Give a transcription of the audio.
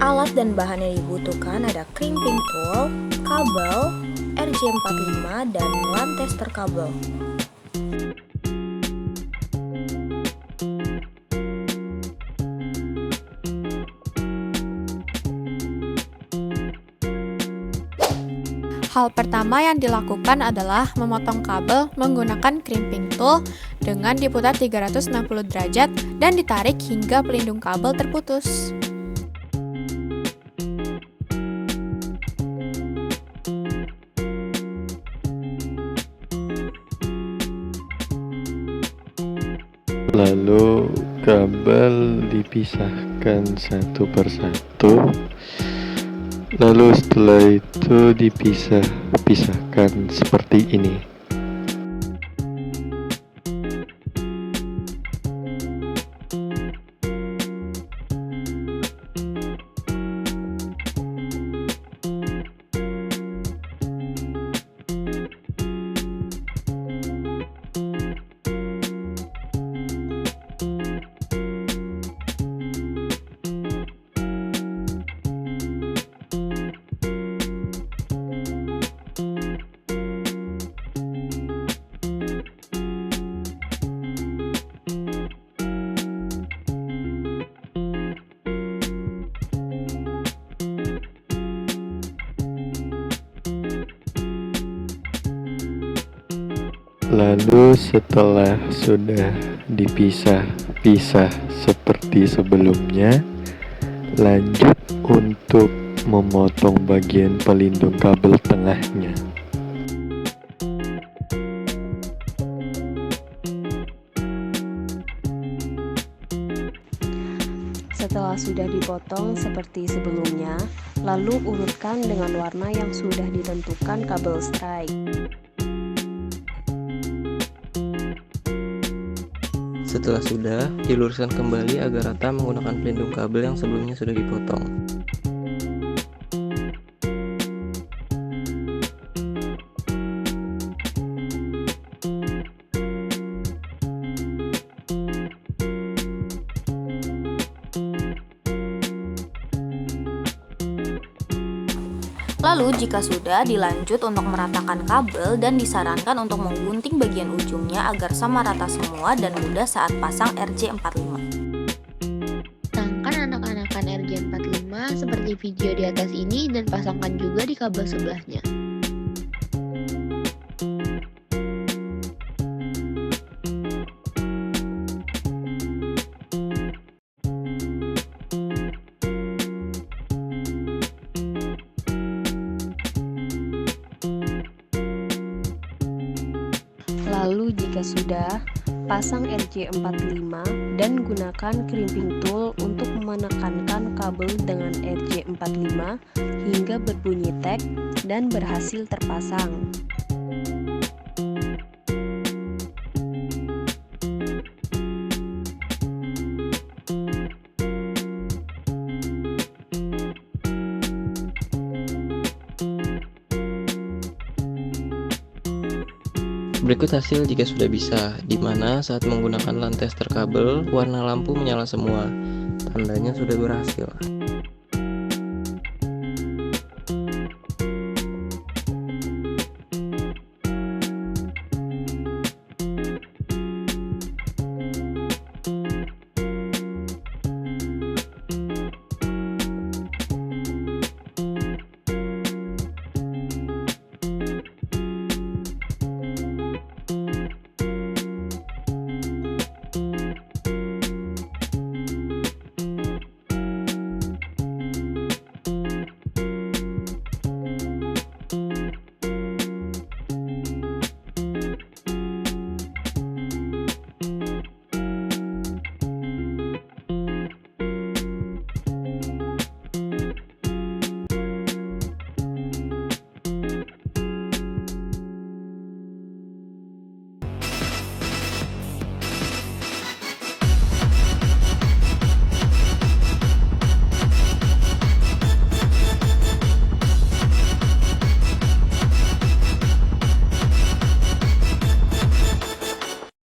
Alat dan bahan yang dibutuhkan ada crimping tool, kabel, RJ45, dan LAN tester kabel. Hal pertama yang dilakukan adalah memotong kabel menggunakan crimping tool dengan diputar 360 derajat dan ditarik hingga pelindung kabel terputus. Lalu kabel dipisahkan satu persatu. Lalu setelah itu dipisahkan seperti ini. Lalu setelah sudah dipisah-pisah seperti sebelumnya, lanjut untuk memotong bagian pelindung kabel tengahnya. Setelah sudah dipotong seperti sebelumnya, lalu urutkan dengan warna yang sudah ditentukan kabel strike. Setelah sudah, diluruskan kembali agar rata menggunakan pelindung kabel yang sebelumnya sudah dipotong. Lalu jika sudah, dilanjut untuk meratakan kabel dan disarankan untuk menggunting bagian ujungnya agar sama rata semua dan mudah saat pasang RJ45. Pasangkan anak-anakan RJ45 seperti video di atas ini dan pasangkan juga di kabel sebelahnya. Lalu jika sudah, pasang RJ45 dan gunakan crimping tool untuk menekankan kabel dengan RJ45 hingga berbunyi tek dan berhasil terpasang. Berikut hasil jika sudah bisa, di mana saat menggunakan LAN tester kabel, warna lampu menyala semua. Tandanya sudah berhasil.